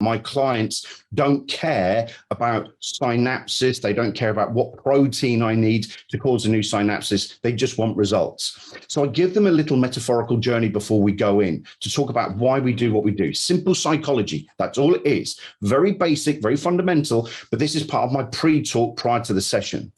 My clients don't care about synapses. They don't care about what protein I need to cause a new synapsis. They just want results. So I give them a little metaphorical journey before we go in to talk about why we do what we do. Simple psychology. That's all it is. Very basic, very fundamental, but this is part of my pre-talk prior to the session.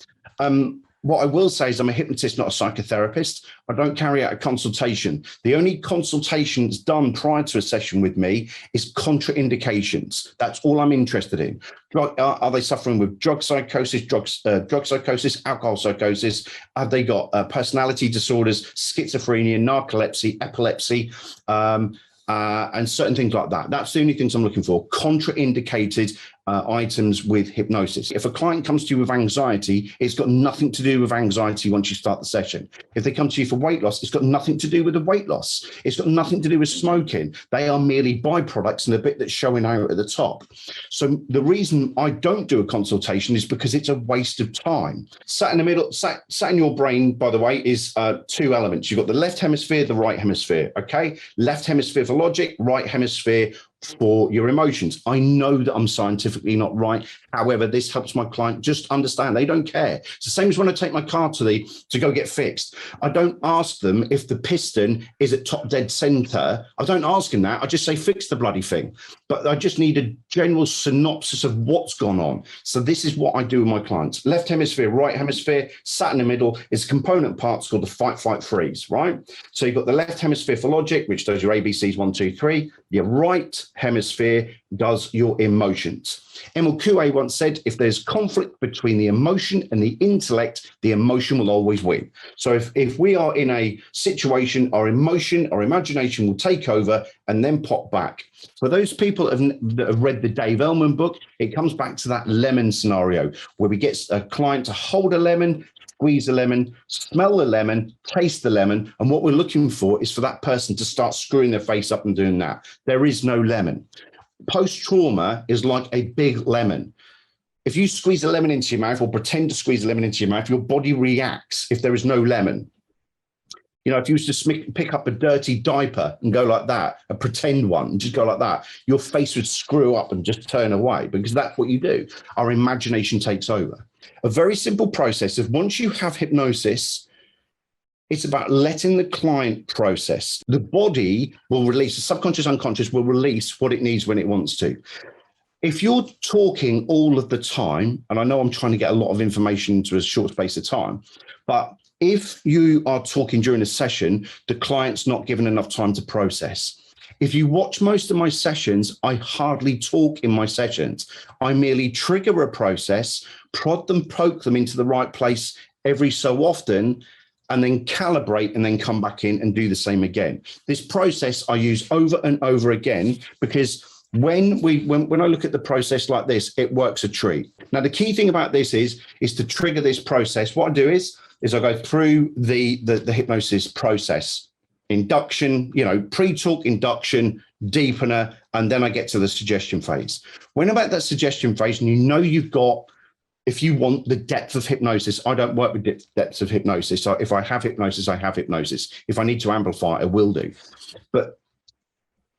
What I will say is I'm a hypnotist, not a psychotherapist. I don't carry out a consultation. The only consultations done prior to a session with me is contraindications. That's all I'm interested in. Are they suffering with drug psychosis, drug psychosis, alcohol psychosis? Have they got personality disorders, schizophrenia, narcolepsy, epilepsy, and certain things like that? That's the only things I'm looking for. Contraindicated items with hypnosis. If a client comes to you with anxiety, it's got nothing to do with anxiety once you start the session. If they come to you for weight loss, it's got nothing to do with the weight loss. It's got nothing to do with smoking. They are merely byproducts and a bit that's showing out at the top. So the reason I don't do a consultation is because it's a waste of time. Sat in the middle, sat in your brain, by the way, is two elements. You've got the left hemisphere, the right hemisphere, okay? Left hemisphere for logic, right hemisphere for your emotions. I know that I'm scientifically not right. However, this helps my client just understand. They don't care. It's the same as when I take my car to go get fixed. I don't ask them if the piston is at top dead center. I don't ask them that. I just say, fix the bloody thing. But I just need a general synopsis of what's gone on. So this is what I do with my clients. Left hemisphere, right hemisphere, sat in the middle is component parts called the fight, flight, freeze, right? So you've got the left hemisphere for logic, which does your ABCs, 1, 2, 3. Your right hemisphere does your emotions. Emil Coué once said, if there's conflict between the emotion and the intellect, the emotion will always win. So if we are in a situation, our emotion, our imagination will take over and then pop back. For those people that have read the Dave Ellman book, it comes back to that lemon scenario where we get a client to hold a lemon, squeeze the lemon, smell the lemon, taste the lemon. And what we're looking for is for that person to start screwing their face up and doing that. There is no lemon. Post-trauma is like a big lemon. If you squeeze a lemon into your mouth or pretend to squeeze a lemon into your mouth, your body reacts if there is no lemon. You know, if you was to pick up a dirty diaper and go like that, a pretend one, and just go like that, your face would screw up and just turn away because that's what you do. Our imagination takes over. A very simple process of once you have hypnosis, it's about letting the client process. The body will release, the subconscious, unconscious will release what it needs when it wants to. If you're talking all of the time, and I know I'm trying to get a lot of information into a short space of time, but if you are talking during a session, the client's not given enough time to process. If you watch most of my sessions, I hardly talk in my sessions. I merely trigger a process, prod them, poke them into the right place every so often, and then calibrate and then come back in and do the same again. This process I use over and over again because when I look at the process like this, it works a treat. Now, the key thing about this is to trigger this process. What I do is I go through the hypnosis process. Induction, pre-talk, induction, deepener, and then I get to the suggestion phase. When I'm at that suggestion phase, and you've got, if you want the depth of hypnosis, I don't work with depths of hypnosis. So if I have hypnosis, I have hypnosis. If I need to amplify it, I will do. But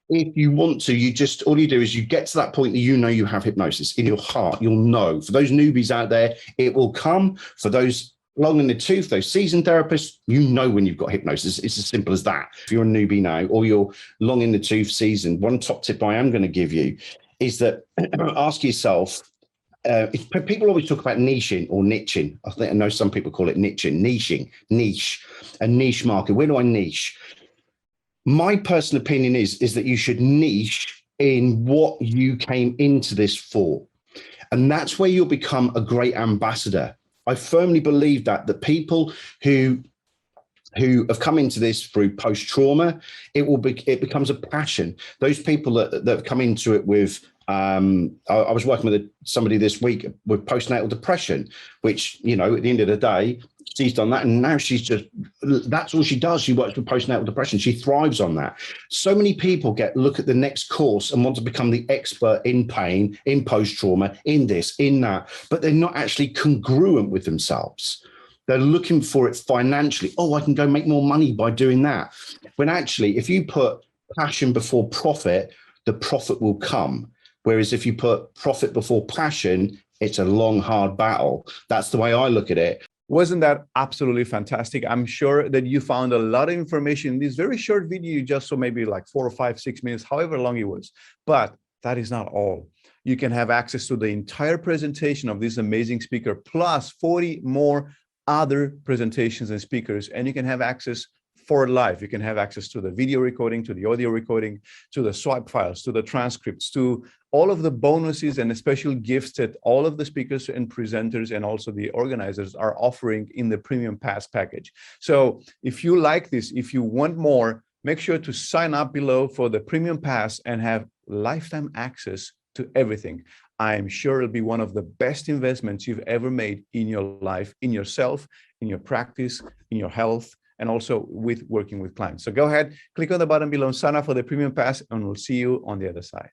if you want to, all you do is you get to that point that you have hypnosis in your heart. You'll know. For those newbies out there, it will come. For those long in the tooth, those seasoned therapists, when you've got hypnosis. It's as simple as that. If you're a newbie now or you're long in the tooth seasoned, one top tip I am going to give you is that ask yourself, people always talk about niching or niching. I know some people call it niching, niche, a niche market. Where do I niche? My personal opinion is that you should niche in what you came into this for. And that's where you'll become a great ambassador. I firmly believe that people who have come into this through post-trauma, it becomes a passion. Those people that have come into it with, I was working with somebody this week with postnatal depression, which, at the end of the day, she's done that. And now that's all she does. She works with postnatal depression. She thrives on that. So many people look at the next course and want to become the expert in pain, in post-trauma, in this, in that, but they're not actually congruent with themselves. They're looking for it financially. Oh, I can go make more money by doing that. When actually, if you put passion before profit, the profit will come. Whereas if you put profit before passion, it's a long, hard battle. That's the way I look at it. Wasn't that absolutely fantastic? I'm sure that you found a lot of information in this very short video you just saw, maybe like 4 or 5, 6 minutes, however long it was. But that is not all. You can have access to the entire presentation of this amazing speaker, plus 40 more other presentations and speakers, and you can have access for life. You can have access to the video recording, to the audio recording, to the swipe files, to the transcripts, to all of the bonuses and the special gifts that all of the speakers and presenters and also the organizers are offering in the Premium Pass package. So if you like this, if you want more, make sure to sign up below for the Premium Pass and have lifetime access to everything. I'm sure it'll be one of the best investments you've ever made in your life, in yourself, in your practice, in your health, and also with working with clients. So go ahead, click on the button below, sign up for the Premium Pass, and we'll see you on the other side.